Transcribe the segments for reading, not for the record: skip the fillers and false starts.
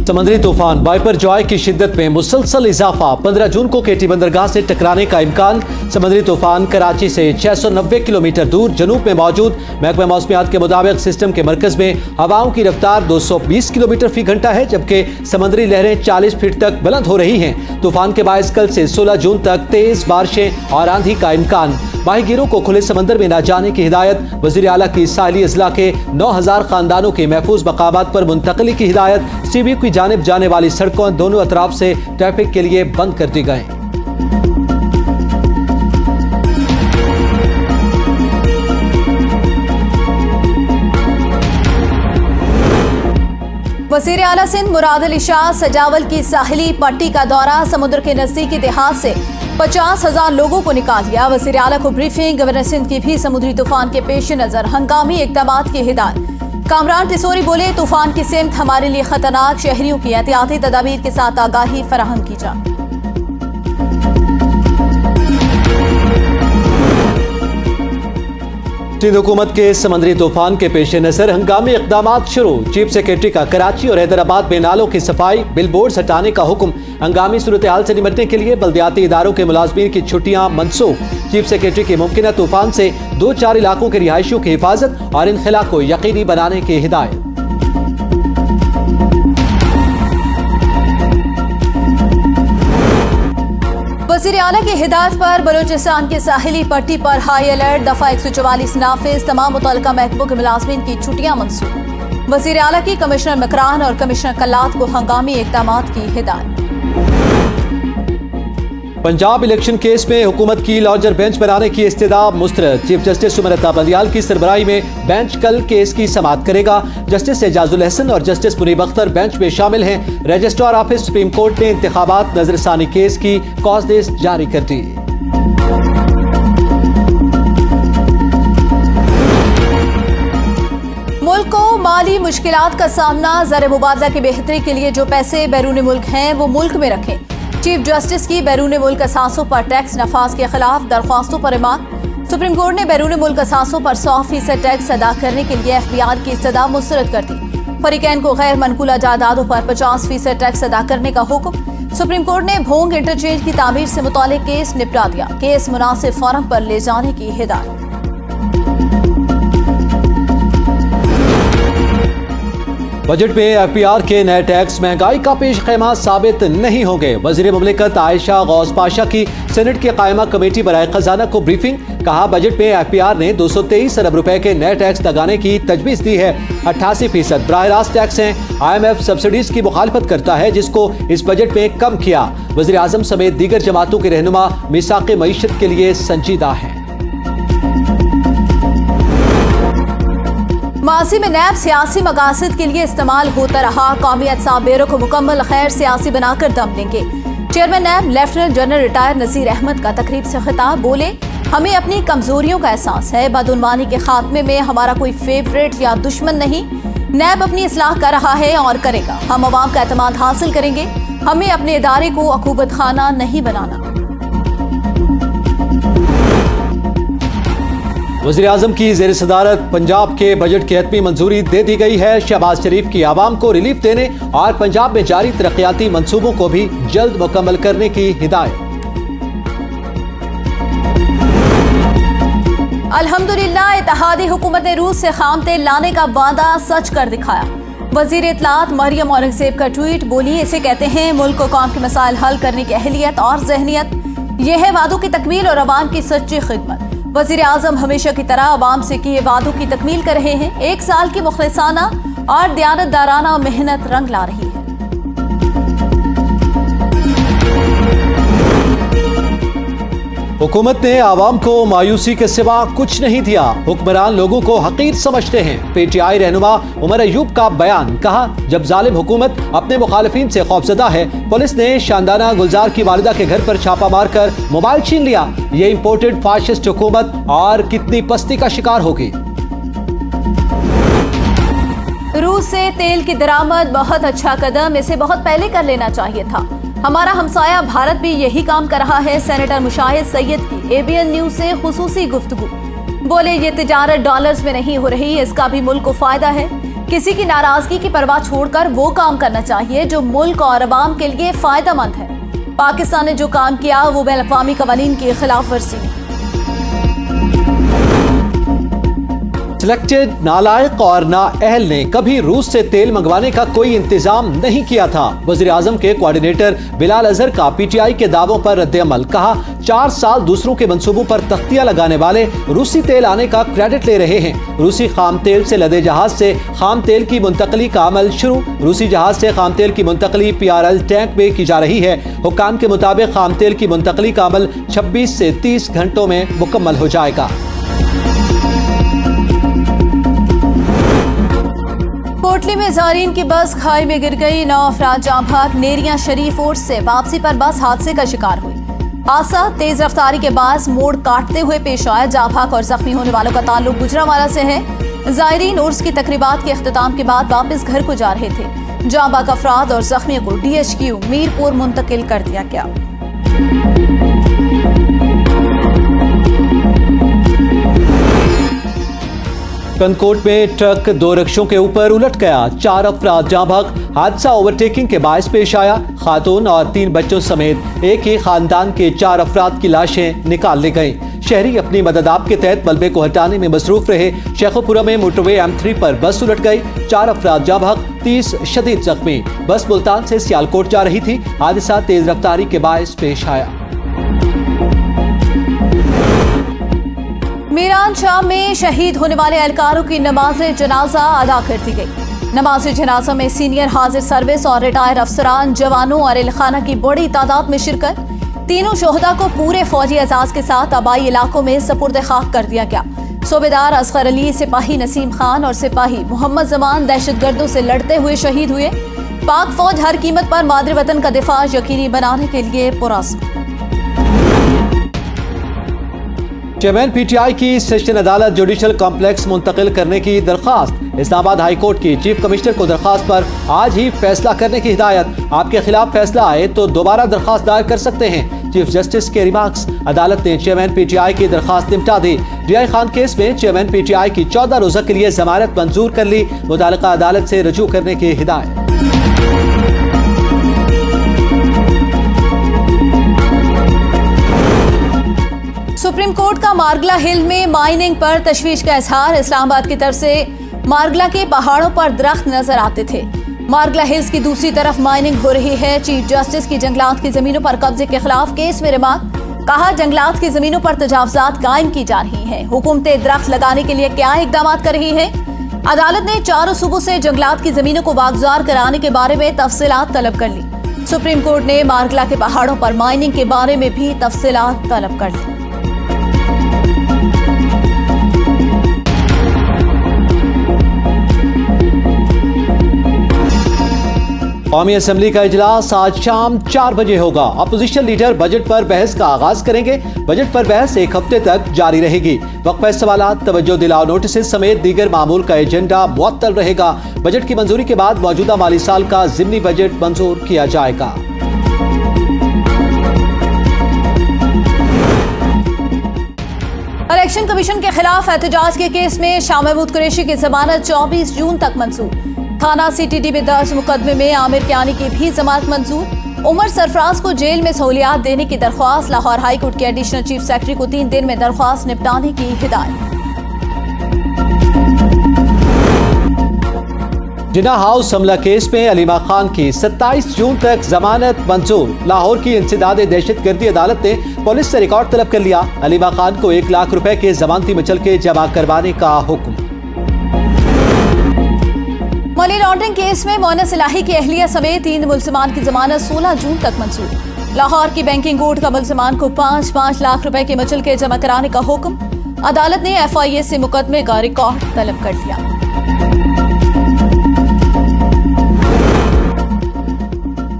समुद्री तूफान बाइपरजॉय की शिद्दत में मुसलसल इजाफा। 15 जून को केटी बंदरगाह से टकराने का इम्कान। समुद्री तूफान कराची से 690 किलोमीटर दूर जनूब में मौजूद। महकमा मौसमियात के मुताबिक सिस्टम के मरकज में हवाओं की रफ्तार 220 किलोमीटर फी घंटा है, जबकि समुद्री लहरें 40 फीट तक बुलंद हो रही हैं। तूफान के बायस कल से 16 जून तक तेज बारिशें और आंधी का इम्कान। माहीगीरों को खुले समंदर में न जाने की हिदायत। वज़ीर आला की साहिली अजला के 9000 खानदानों के महफूज मकामात पर मुंतकली की हिदायत। सीबी की जानिब जाने वाली सड़कों दोनों अतराफ से ट्रैफिक के लिए बंद कर दी गई। वज़ीर आला सिंध मुराद अली शाह सजावल की साहिली पट्टी का दौरा। समुद्र के नजदीकी देहात से 50,000 लोगों को निकाल लिया। वज़ीर आला को ब्रीफिंग। गवर्नर सिंध की भी समुद्री तूफान के पेश नजर हंगामी इक़दामात की हिदायत। कामरान टिसोरी बोले, तूफान की सिमत हमारे लिए खतरनाक, शहरियों की एहतियाती तदाबीर के साथ आगाही फराहम की जाए। सिंध हुकूमत के समुद्री तूफान के पेश नजर हंगामी इक़दामात शुरू। चीफ सेक्रेटरी का कराची और हैदराबाद में नालों की सफाई, बिल बोर्ड हटाने का हुक्म। हंगामी सूरत हाल से निपटने के लिए बल्दियाती इदारों के मुलाजमीन की छुट्टियां मनसूख। चीफ सेक्रेटरी की मुमकिन तूफान से 2-4 इलाकों के रिहायशियों की हिफाजत और इनखला को यकीनी बनाने की हिदायत। वज़ीर आला की हिदायत पर बलूचिस्तान की साहिली पट्टी पर हाई अलर्ट। दफा 144 नाफिज। तमाम मुतल्लिका महकमों के मुलाजमीन की छुट्टियां मंसूख। वज़ीर आला की कमिश्नर मकरान और कमिश्नर कल्लात को हंगामी इक़दामात की हिदायत। पंजाब इलेक्शन केस में हुकूमत की लॉन्जर बेंच बनाने की इस्तदा मुस्तरद। चीफ जस्टिस सुमरता बंदियाल की सरबराही में बेंच कल केस की समाअत करेगा। जस्टिस एजाजुल हसन और जस्टिस मुनीब अख्तर बेंच में शामिल हैं। रजिस्ट्रार ऑफिस सुप्रीम कोर्ट ने इंतखाबात नजरसानी केस की कॉज लिस्ट जारी कर दी। मुल्क को माली मुश्किलात का सामना। ज़र मुबादला की बेहतरी के लिए जो पैसे बैरून मुल्क हैं वो मुल्क में रखें। चीफ जस्टिस की बैरून मुल्क असासों पर टैक्स नफाज के खिलाफ दरख्वास्तों पर रिमांड। सुप्रीम कोर्ट ने बैरून मुल्क असासों पर 100% टैक्स अदा करने के लिए FBR की इस्तदा मुस्तरद कर दी। फरीकैन को गैर मनकूला जायदादों पर 50% टैक्स अदा करने का हुक्म। सुप्रीम कोर्ट ने भोंग इंटरचेंज की तामीर से मुताल्लिक केस निपटा दिया। केस मुनासिब फॉरम पर ले जाने की हिदायत। बजट में FBR के नए टैक्स महंगाई का पेश ख़ैमा साबित नहीं होंगे। वज़ीर मुमलिकत आयशा गौस पाशा की सेनेट की कायमा कमेटी बराए खजाना को ब्रीफिंग। कहा, बजट में FBR ने 223 अरब रुपए के नए टैक्स लगाने की तजवीज़ दी है। 88% बराह रास्त टैक्स हैं। IMF सब्सिडीज की मुखालफत करता है, जिसको इस बजट में कम किया। वज़ीर आज़म समेत दीगर जमातों के रहनुमा मिसाक़े मईशत के लिए संजीदा हैं। माजी में नैब सियासी मकासद के लिए इस्तेमाल होता रहा। कौमी अहतसाब ब्यूरो को मुकम्मल खैर सियासी बनाकर दम लेंगे। चेयरमैन नैब लेफ्टिनेंट जनरल रिटायर नज़ीर अहमद का तकरीब से खिताब। बोले, हमें अपनी कमजोरियों का एहसास है। बदउनवानी के खात्मे में हमारा कोई फेवरेट या दुश्मन नहीं। नैब अपनी इस्लाह कर रहा है और करेगा। हम अवाम का एतमाद हासिल करेंगे। हमें अपने इदारे को अकूबत खाना नहीं बनाना। वज़ीर आज़म की ज़ेर सदारत पंजाब के बजट की हतमी मंजूरी दे दी गई है। शहबाज शरीफ की आवाम को रिलीफ देने और पंजाब में जारी तरक्याती मंसूबों को भी जल्द मुकम्मल करने की हिदायत। अल्हम्दुलिल्लाह, इत्तेहादी हुकूमत ने रूस से खाम तेल लाने का वादा सच कर दिखाया। वज़ीर इत्तलात मरियम औरंगज़ेब का ट्वीट। बोली, इसे कहते हैं मुल्क को कौम के मसाइल हल करने की अहलियत और जहनियत। यह है वादों की तकमील और अवाम की सच्ची खिदमत। वज़ीर आज़म हमेशा की तरह अवाम से किए वादों की तकमील कर रहे हैं। 1 साल की मुखलिसाना और दियानतदाराना मेहनत रंग ला रही है। हुकूमत ने आवाम को मायूसी के सिवा कुछ नहीं दिया। हुक्मरान लोगों को हकीर समझते हैं। PTI रहनुमा उमर अयूब का बयान। कहा, जब जालिम हुकूमत अपने मुखालिफिन से खौफजदा है। पुलिस ने शानदाना गुलजार की वालिदा के घर पर छापा मारकर मोबाइल छीन लिया। ये इम्पोर्टेड फाशिस्ट हुकूमत और कितनी पस्ती का शिकार होगी। रूस से तेल की दरामद बहुत अच्छा कदम। इसे बहुत पहले कर लेना चाहिए था। हमारा हमसाया भारत भी यही काम कर रहा है। सेनेटर मुशाहिद सैयद की ABN न्यूज से खुसूसी गुफ्तगू। बोले, ये तिजारत डॉलर्स में नहीं हो रही, इसका भी मुल्क को फायदा है। किसी की नाराजगी की परवाह छोड़कर वो काम करना चाहिए जो मुल्क और अवाम के लिए फायदेमंद है। पाकिस्तान ने जो काम किया वो बैन अवी कवानीन की खिलाफ वर्जी है। सिलेक्टेड नालायक और नाअहल ने कभी रूस से तेल मंगवाने का कोई इंतजाम नहीं किया था। वज़ीर आज़म के कोऑर्डिनेटर बिलाल अजहर का पीटीआई के दावों पर रद्द-ए-अमल। कहा 4 साल दूसरों के मंसूबों पर तख्तियां लगाने वाले रूसी तेल आने का क्रेडिट ले रहे हैं। रूसी खाम तेल से लदे जहाज से खाम तेल की मुंतकली का अमल शुरू। रूसी जहाज से खाम तेल की मुंतकली PRL टैंक में की जा रही है। हुक्काम के मुताबिक खाम तेल की मुंतकली का अमल 26 से 30 घंटों में मुकम्मल हो जाएगा। कोटली में ज़ायरीन की बस खाई में गिर गई। 9 अफराद जाँ भाग नेरियां शरीफ ओट से वापसी पर बस हादसे का शिकार हुई। हादसा तेज रफ्तारी के बाद मोड़ काटते हुए पेश आया। जाँ भाग और जख्मी होने वालों का ताल्लुक गुजरांवाला से है। ज़ायरीन उर्स की तकरीबात के अख्तिताम के बाद वापस घर को जा रहे थे। जाँ भाग अफराद और जख्मियों को DHQ मीरपुर मुंतकिल कर दिया गया। कनकोट में ट्रक 2 रिक्शों के ऊपर उलट गया। 4 अफराद जाँ भाग। हादसा ओवरटेकिंग के बायस पेश आया। खातून और 3 बच्चों समेत एक ही खानदान के 4 अफराद की लाशें निकाल ली गईं। शहरी अपनी मदद आप के तहत मलबे को हटाने में मसरूफ रहे। शेखोपुरा में मोटरवे M3 पर बस उलट गई। 4 अफराद जाँ भाग, 30 शदीद जख्मी। बस मुल्तान से सियालकोट जा रही थी। हादसा तेज रफ्तारी के बायस पेश आया। मीरान शाह में शहीद होने वाले एहलकारों की नमाज जनाजा अदा कर दी गई। नमाज जनाजा में सीनियर हाजिर सर्विस और रिटायर अफसरान, जवानों और एहलखाना की बड़ी तादाद में शिरकत। तीनों शोहदा को पूरे फौजी एजाज के साथ आबाई इलाकों में सपुर्द खाक कर दिया गया। सूबेदार असगर अली, सिपाही नसीम खान और सिपाही मोहम्मद जमान दहशतगर्दों से लड़ते हुए शहीद हुए। पाक फौज हर कीमत पर मादर वतन का दिफा यकीनी बनाने के लिए पुरअज़्म। चेयरमैन PTI की सेशन अदालत जुडिशल कॉम्प्लेक्स मुंतकिल करने की दरख्वास्त। इस्लामाबाद हाई कोर्ट की चीफ कमिश्नर को दरख्वास्त पर आज ही फैसला करने की हिदायत। आपके खिलाफ फैसला आए तो दोबारा दरख्वास्त दायर कर सकते हैं। चीफ जस्टिस के रिमार्क्स। अदालत ने चेयरमैन PTI की दरख्वास्त निपटा दी। DI खान केस में चेयरमैन PTI की 14 रोजा के लिए जमानत मंजूर कर ली। मुताल्लिका अदालत से रजू करने की हिदायत। सुप्रीम कोर्ट का मारगला हिल में माइनिंग पर तशवीश का इजहार। इस्लामाबाद की तरफ से मारगला के पहाड़ों पर दरख्त नजर आते थे। मारगला हिल्स की दूसरी तरफ माइनिंग हो रही है। चीफ जस्टिस की जंगलात की जमीनों पर कब्जे के खिलाफ केस में रिमार्क। कहा जंगलात की जमीनों पर तजावजात कायम की जा रही हैं। हुकूमतें दरख्त लगाने के लिए क्या इकदाम कर रही है। अदालत ने 4 सूबों से जंगलात की जमीनों को वागजार कराने के बारे में तफसीलात तलब कर ली। सुप्रीम कोर्ट ने मारगला के पहाड़ों पर माइनिंग के बारे में भी तफसीलात तलब कर ली। कौमी असम्बली का इजलास आज शाम 4 बजे होगा। अपोजिशन लीडर बजट पर बहस का आगाज करेंगे। बजट पर बहस 1 हफ्ते तक जारी रहेगी। वक्फा सवालात, तवज्जो दिलाओ नोटिस समेत दीगर मामूल का एजेंडा मुअत्तल रहेगा। बजट की मंजूरी के बाद मौजूदा माली साल का ज़िमनी बजट मंजूर किया जाएगा। इलेक्शन कमीशन के खिलाफ एहतजाज के केस में शाह महमूद कुरैशी की जमानत 24 जून तक मंजूर। थाना CTD में दर्ज मुकदमे में आमिर कियानी की भी जमानत मंजूर। उमर सरफराज को जेल में सहूलियात देने की दरख्वास्त। लाहौर हाई कोर्ट के एडिशनल चीफ सेक्रेटरी को 3 दिन में दरख्वास्त निपटाने की हिदायत। जिन्ना हाउस हमला केस में अलीमा खान की 27 जून तक जमानत मंजूर। लाहौर की इंसदाद दहशतगर्दी अदालत ने पुलिस से रिकॉर्ड तलब कर लिया। अलीमा खान को 1 लाख रुपए के जमानती मुचलके जमा करवाने का हुक्म। मनी लॉन्ड्रिंग केस में मोनस इलाही की अहलिया समेत 3 मुल्जिमान की जमानत 16 जून तक मंजूर। लाहौर की बैंकिंग कोर्ट का मुल्जिमान को 5-5 लाख रुपए के मुचलके जमा कराने का हुक्म। अदालत ने FIA से मुकदमे का रिकॉर्ड तलब कर लिया।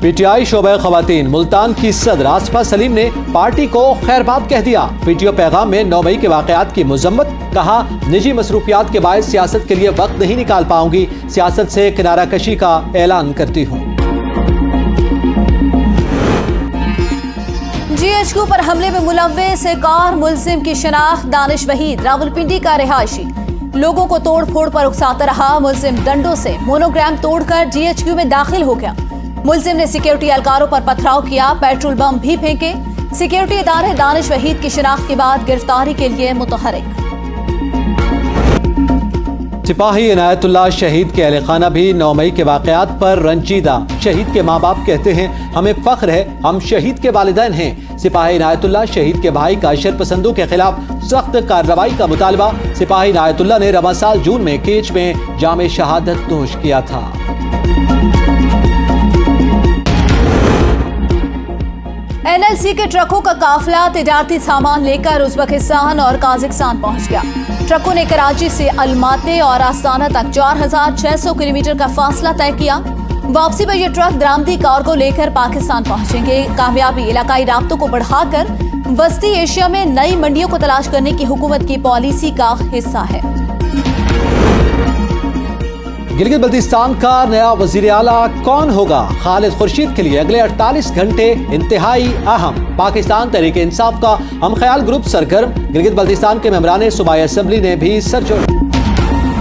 PTI शोबा खवातीन मुल्तान की सदर आसफा सलीम ने पार्टी को खैरबाद कह दिया। PTO पैगाम में 9 मई के वाकयात की मजम्मत। कहा निजी मसरूफियात के बायस सियासत के लिए वक्त नहीं निकाल पाऊंगी। सियासत से किनारा कशी का ऐलान करती हूँ। GHQ पर हमले में मुलव्विस एक और मुल्जिम की शनाख्त। दानिश वहीद रावलपिंडी का रिहायशी। लोगों को तोड़ फोड़ पर उकसाता रहा। मुलजिम डंडों से मोनोग्राम तोड़कर जीएचक्यू में दाखिल हो गया। मुलजिम ने सिक्योरिटी एहलकारों पर पथराव किया, पेट्रोल बम भी फेंके। सिक्योरिटी इदारे दानिश वहीद की शिनाख्त के बाद गिरफ्तारी के लिए मुतहरिक। सिपाही इनायतुल्लाह शहीद के अहले खाना भी 9 मई के वाकयात पर रंजीदा। शहीद के माँ बाप कहते हैं, हमें फख्र है, हम शहीद के वालिदैन हैं। सिपाही इनायतुल्लाह शहीद के भाई का शरपसंदों के खिलाफ सख्त कार्रवाई का मुतालबा। सिपाही इनायतुल्लाह ने रवां साल जून में केच में जामे शहादत नोश किया था। एनएलसी के ट्रकों का काफिला तिजारती सामान लेकर उज़्बेकिस्तान और काज़ाख्स्तान पहुंच गया। ट्रकों ने कराची से अलमाते और आस्ताना तक 4600 किलोमीटर का फासला तय किया। वापसी पर यह ट्रक दरामदी कार्गो लेकर पाकिस्तान पहुंचेंगे। कामयाबी इलाकाई राब्तों को बढ़ाकर वस्ती एशिया में नई मंडियों को तलाश करने की हुकूमत की पॉलिसी का हिस्सा है। गिलगित बल्तिस्तान का नया वजीर आला कौन होगा? खालिद खुर्शीद के लिए अगले 48 घंटे इंतहाई अहम। पाकिस्तान तहरीक इंसाफ का हमख्याल ग्रुप सरगर्म। गिलगित बल्तिस्तान के मेंबरान सूबाई असम्बली ने भी सरजोर।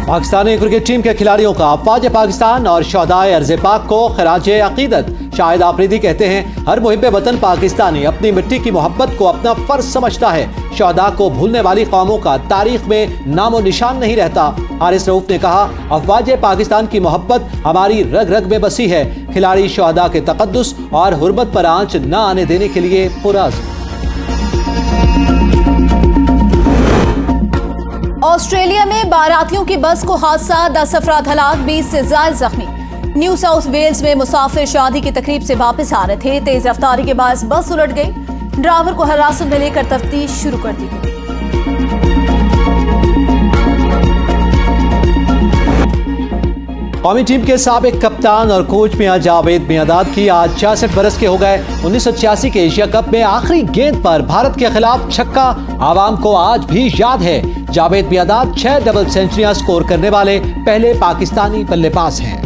पाकिस्तानी क्रिकेट टीम के खिलाड़ियों का अफवाज पाकिस्तान और शहदाए अर्ज़ पाक को खराज अकीदत। शाहिद आफरीदी कहते हैं, हर मुहिब वतन पाकिस्तानी अपनी मिट्टी की मोहब्बत को अपना फर्ज समझता है। शहदा को भूलने वाली कौमों का तारीख में नामो निशान नहीं रहता। हारिस रऊफ ने कहा, अफवाज पाकिस्तान की मोहब्बत हमारी रग रग में बसी है। खिलाड़ी शहदा के तकद्दुस और हुर्मत पर आंच न आने देने के लिए पुरअज़्म। ऑस्ट्रेलिया में बारातियों की बस को हादसा, 10 अफराद हलाक, 20 से ज्यादा जख्मी। न्यू साउथ वेल्स में मुसाफिर शादी की तकरीब से वापस आ रहे थे। तेज रफ्तारी के बाद बस उलट गई। ड्राइवर को हिरासत में लेकर तफ्तीश शुरू कर दी गई। कौमी टीम के साबिक कप्तान और कोच मियां जावेद मियांदाद की आज 66 बरस के हो गए। 1986 के एशिया कप में आखिरी गेंद पर भारत के खिलाफ छक्का आवाम को आज भी याद है। जावेद मियांदाद 6 डबल सेंचुरियां स्कोर करने वाले पहले पाकिस्तानी बल्लेबाज हैं।